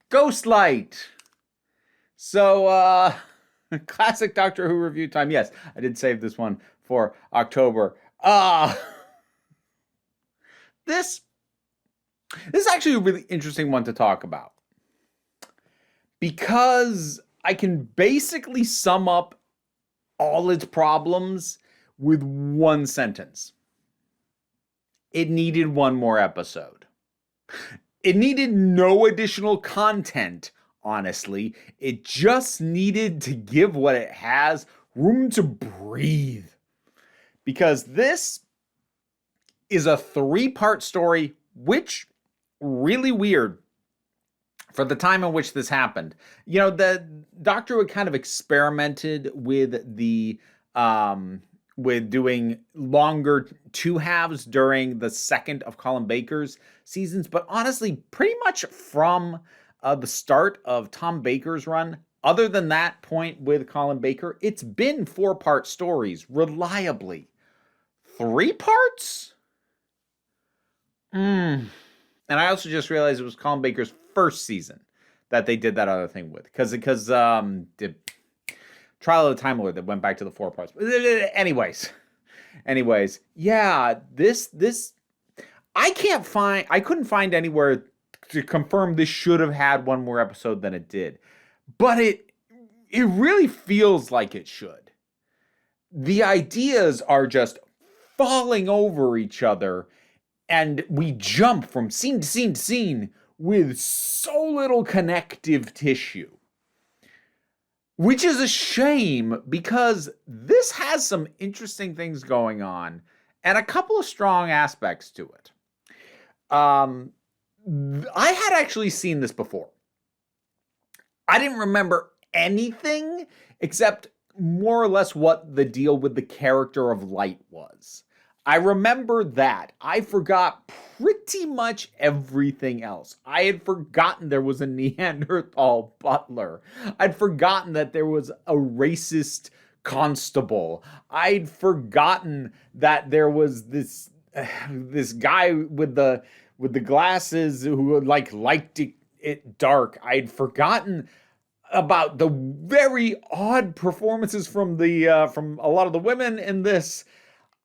Ghostlight. So, classic Doctor Who review time. Yes, I did save this one for October. This this is actually a really interesting one to talk about because I can basically sum up all its problems with one sentence. It needed one more episode. It needed no additional content, honestly. It just needed to give what it has room to breathe. Because this is a 3-part story, which really weird for the time in which this happened. You know, the Doctor had kind of experimented with the with doing longer 2 halves during the second of Colin Baker's seasons, but honestly, pretty much from the start of Tom Baker's run, other than that point with Colin Baker, it's been 4-part stories reliably. 3 parts? And I also just realized it was Colin Baker's first season that they did that other thing with, because the Trial of the Time Lord that went back to the 4 parts. Anyways, yeah, this I couldn't find anywhere to confirm this should have had one more episode than it did, but it really feels like it should. The ideas are just falling over each other, and we jump from scene to scene to scene with so little connective tissue. Which is a shame, because this has some interesting things going on and a couple of strong aspects to it. I had actually seen this before. I didn't remember anything except more or less what the deal with the character of Light was. I remember that. I forgot pretty much everything else. I had forgotten there was a Neanderthal butler. I'd forgotten that there was a racist constable. I'd forgotten that there was this guy with the glasses who liked it dark. I'd forgotten about the very odd performances from a lot of the women in this.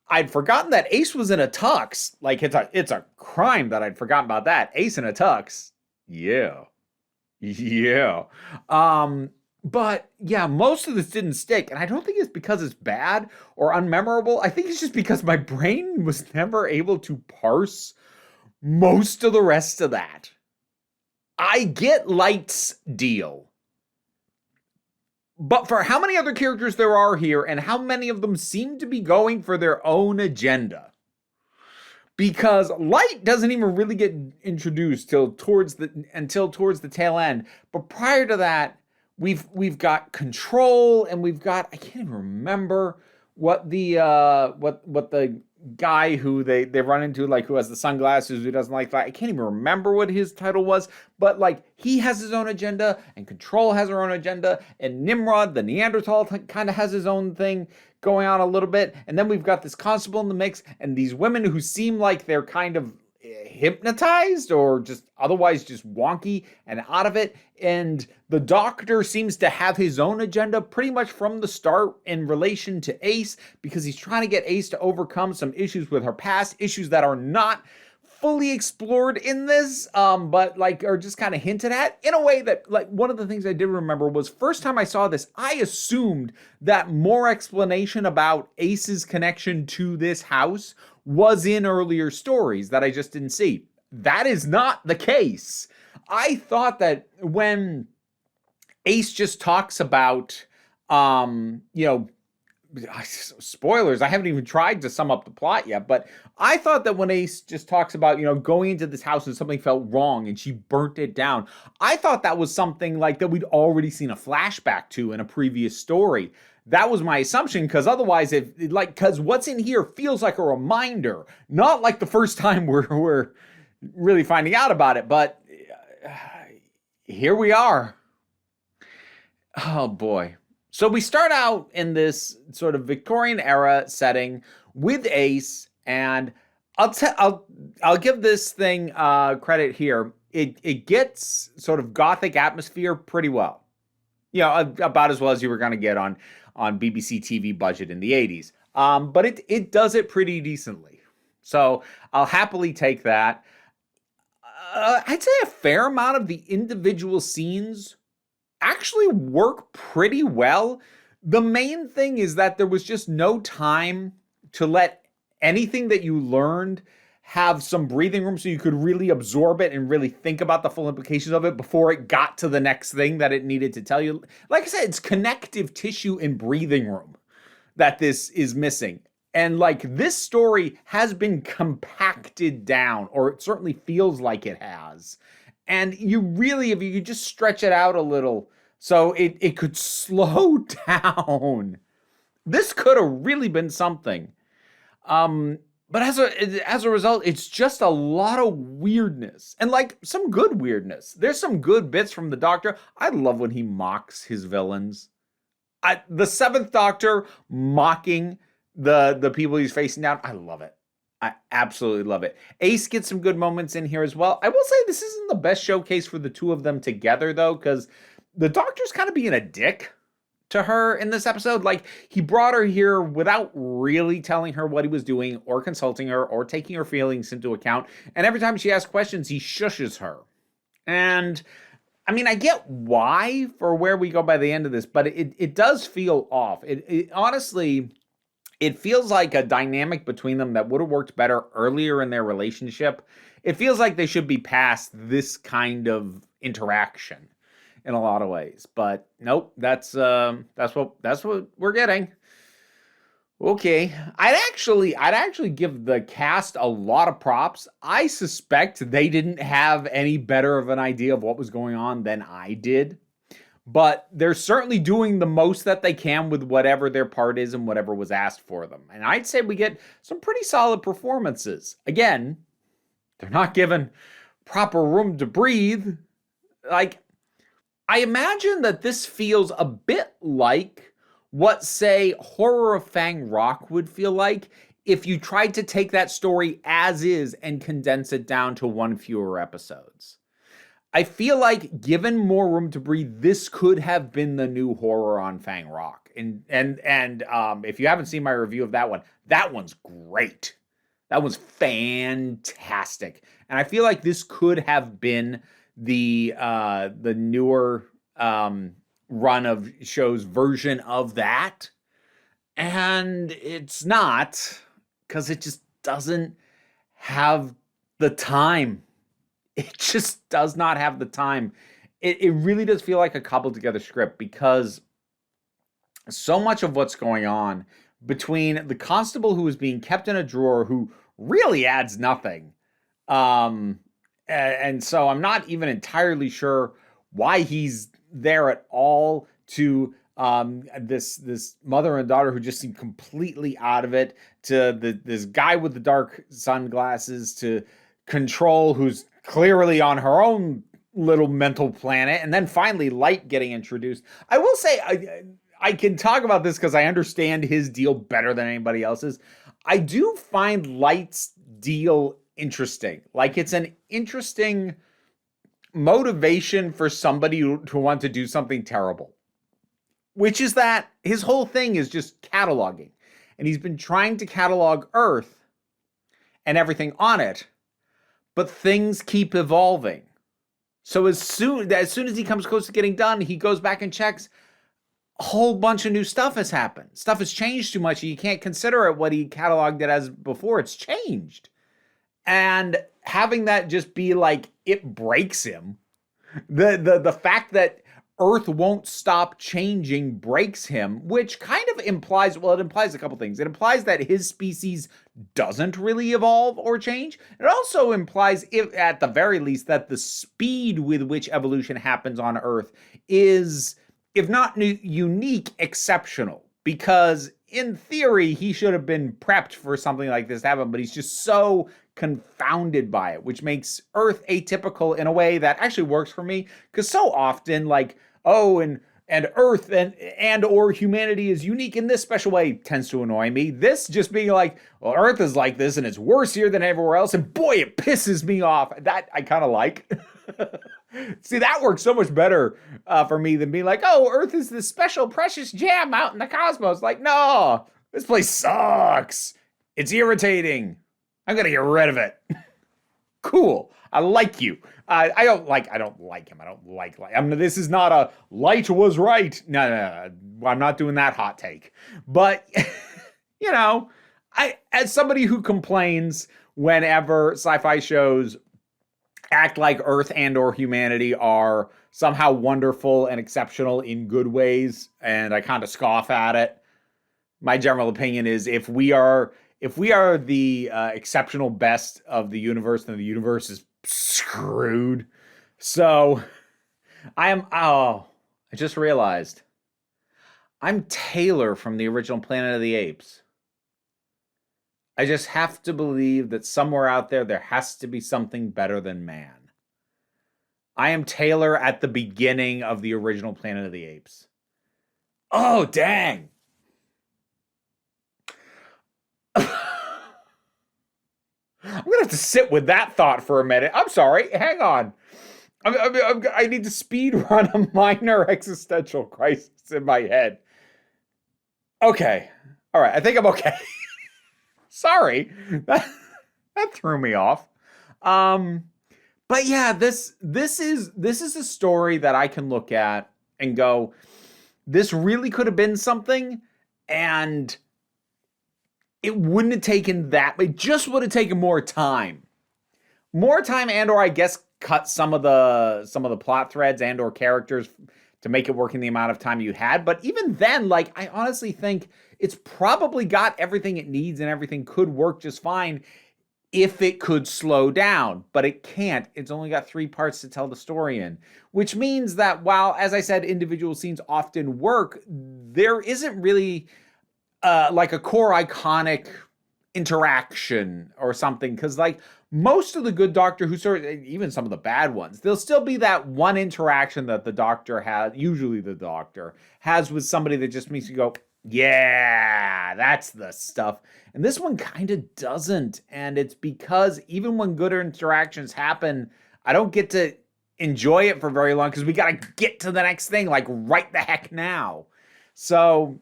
I'd forgotten that Ace was in a tux. Like, it's a crime that I'd forgotten about that. Ace in a tux. Yeah. But yeah, most of this didn't stick. And I don't think it's because it's bad or unmemorable. I think it's just because my brain was never able to parse most of the rest of that. I get Light's deal. But for how many other characters there are here, and how many of them seem to be going for their own agenda. Because Light doesn't even really get introduced until towards the tail end. But prior to that, we've got Control, and we've got, I can't even remember what the guy who they run into, like, who has the sunglasses, who doesn't like that. I can't even remember what his title was, but like, he has his own agenda, and Control has her own agenda, and Nimrod, the Neanderthal, kind of has his own thing going on a little bit. And then we've got this constable in the mix, and these women who seem like they're kind of hypnotized or just otherwise just wonky and out of it. And the Doctor seems to have his own agenda pretty much from the start in relation to Ace, because he's trying to get Ace to overcome some issues with her past, issues that are not fully explored in this, but like are just kind of hinted at in a way that, like, one of the things I did remember was first time I saw this, I assumed that more explanation about Ace's connection to this house was in earlier stories that I just didn't see. That is not the case. I thought that when Ace just talks about, spoilers, I haven't even tried to sum up the plot yet, but I thought that when Ace just talks about, going into this house and something felt wrong and she burnt it down, I thought that was something like that we'd already seen a flashback to in a previous story. That was my assumption, because otherwise, because what's in here feels like a reminder, not like the first time we're really finding out about it, but here we are. Oh boy. So we start out in this sort of Victorian era setting with Ace, and I'll give this thing credit here. It gets sort of gothic atmosphere pretty well. About as well as you were going to get on BBC TV budget in the 80s. But it does it pretty decently. So I'll happily take that. I'd say a fair amount of the individual scenes actually work pretty well. The main thing is that there was just no time to let anything that you learned have some breathing room so you could really absorb it and really think about the full implications of it before it got to the next thing that it needed to tell you. Like I said, it's connective tissue and breathing room that this is missing. And like this story has been compacted down, or it certainly feels like it has. And you really, if you could just stretch it out a little so it could slow down, this could have really been something. But as a result, it's just a lot of weirdness and like some good weirdness. There's some good bits from the Doctor. I love when he mocks his villains. The Seventh Doctor mocking the people he's facing down. I love it. I absolutely love it. Ace gets some good moments in here as well. I will say this isn't the best showcase for the two of them together though, because the Doctor's kind of being a dick to her in this episode. Like, he brought her here without really telling her what he was doing or consulting her or taking her feelings into account. And every time she asks questions, he shushes her. And I mean, I get why for where we go by the end of this, but it does feel off. It honestly, it feels like a dynamic between them that would have worked better earlier in their relationship. It feels like they should be past this kind of interaction in a lot of ways, but nope, that's what we're getting. Okay, I'd actually give the cast a lot of props. I suspect they didn't have any better of an idea of what was going on than I did, but they're certainly doing the most that they can with whatever their part is and whatever was asked for them. And I'd say we get some pretty solid performances. Again, they're not given proper room to breathe. Like, I imagine that this feels a bit like what, say, Horror of Fang Rock would feel like if you tried to take that story as is and condense it down to one fewer episodes. I feel like, given more room to breathe, this could have been the new horror on Fang Rock. And if you haven't seen my review of that one's great. That one's fantastic. And I feel like this could have been the newer run of shows version of that, and it's not, because it just doesn't have the time. It just does not have the time. It really does feel like a cobbled together script, because so much of what's going on between the constable who is being kept in a drawer who really adds nothing, and so I'm not even entirely sure why he's there at all, to this mother and daughter who just seem completely out of it, to this guy with the dark sunglasses, to Control, who's clearly on her own little mental planet, and then finally Light getting introduced. I will say, I can talk about this because I understand his deal better than anybody else's. I do find Light's deal interesting. Like, it's an interesting motivation for somebody to want to do something terrible, which is that his whole thing is just cataloging, and he's been trying to catalog Earth and everything on it, but things keep evolving. So as soon as he comes close to getting done, he goes back and checks. A whole bunch of new stuff has happened. Stuff has changed too much. You can't consider it what he cataloged it as before. It's changed. And having that just be like, it breaks him. The fact that Earth won't stop changing breaks him, which kind of implies, well, it implies a couple things. It implies that his species doesn't really evolve or change. It also implies, if at the very least, that the speed with which evolution happens on Earth is, if not unique, exceptional. Because in theory, he should have been prepped for something like this to happen, but he's just so confounded by it, which makes Earth atypical in a way that actually works for me. Because so often, like, oh, in and Earth and or humanity is unique in this special way tends to annoy me. This just being like, well, Earth is like this and it's worse here than everywhere else, and boy, it pisses me off. That I kind of like. See, that works so much better for me than being like, oh, Earth is this special precious gem out in the cosmos. Like, no, this place sucks. It's irritating. I'm gonna get rid of it. Cool. I like you. I don't like him. I don't like. I mean, this is not a Light was right. No. I'm not doing that hot take. But you know, as somebody who complains whenever sci-fi shows act like Earth and or humanity are somehow wonderful and exceptional in good ways, and I kind of scoff at it. My general opinion is if we are the exceptional best of the universe, then the universe is screwed. So I just realized I'm Taylor from the original Planet of the Apes. I just have to believe that somewhere out there has to be something better than man. I am Taylor at the beginning of the original Planet of the Apes. Oh, dang. I'm going to have to sit with that thought for a minute. I'm sorry. Hang on. I need to speed run a minor existential crisis in my head. Okay. All right. I think I'm okay. Sorry. That threw me off. But yeah, this is a story that I can look at and go, this really could have been something, and it wouldn't have taken that. It just would have taken more time. And or I guess cut some of the plot threads and or characters to make it work in the amount of time you had. But even then, like, I honestly think it's probably got everything it needs and everything could work just fine if it could slow down. But it can't. It's only got 3 parts to tell the story in, which means that while, as I said, individual scenes often work, there isn't really like a core iconic interaction or something. Because like most of the good Doctor Who stories, even some of the bad ones, there'll still be that one interaction that the Doctor has, usually the Doctor, has with somebody that just makes you go, yeah, that's the stuff. And this one kind of doesn't. And it's because even when good interactions happen, I don't get to enjoy it for very long because we got to get to the next thing, like right the heck now. So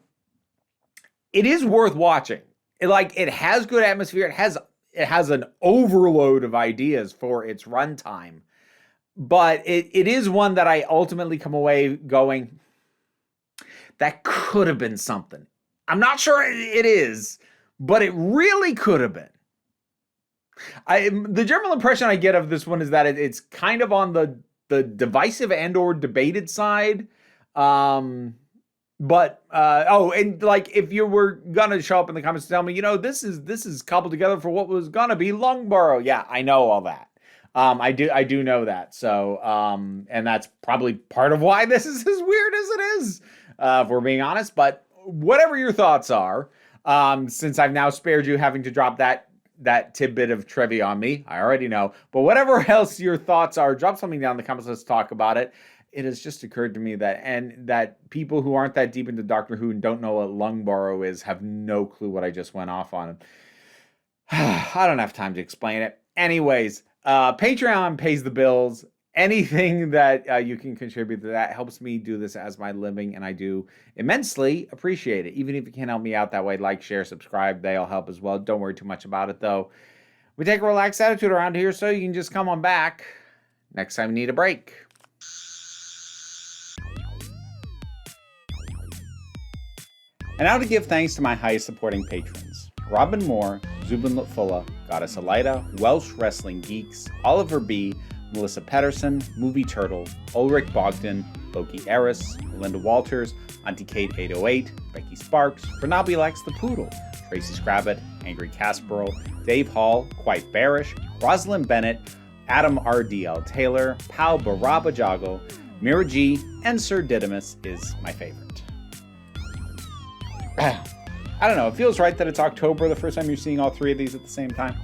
it is worth watching. It has good atmosphere. It has an overload of ideas for its runtime. But it is one that I ultimately come away going, that could have been something. I'm not sure it is, but it really could have been. The general impression I get of this one is that it's kind of on the divisive and or debated side. But and like if you were gonna show up in the comments and tell me, this is cobbled together for what was gonna be Longborough. Yeah, I know all that. I do know that. So and that's probably part of why this is as weird as it is, if we're being honest. But whatever your thoughts are, since I've now spared you having to drop that tidbit of trivia on me, I already know. But whatever else your thoughts are, drop something down in the comments. Let's talk about it. It has just occurred to me that people who aren't that deep into Doctor Who and don't know what Longborough is have no clue what I just went off on. I don't have time to explain it. Anyways, Patreon pays the bills. Anything that you can contribute to that helps me do this as my living, and I do immensely appreciate it. Even if you can't help me out that way, like, share, subscribe, they all help as well. Don't worry too much about it, though. We take a relaxed attitude around here, so you can just come on back next time you need a break. And now to give thanks to my highest supporting patrons: Robin Moore, Zubin Lutfula, Goddess Elida, Welsh Wrestling Geeks, Oliver B., Melissa Pedersen, Movie Turtle, Ulrich Bogdan, Loki Eris, Melinda Walters, Auntie Kate 808, Becky Sparks, Bernabi Lex the Poodle, Tracy Scrabbit, Angry Kasparov, Dave Hall, Quite Bearish, Rosalind Bennett, Adam R.D.L. Taylor, Pau Baraba Jago, Mira G, and Sir Didymus is my favorite. I don't know, it feels right that it's October the first time you're seeing all 3 of these at the same time.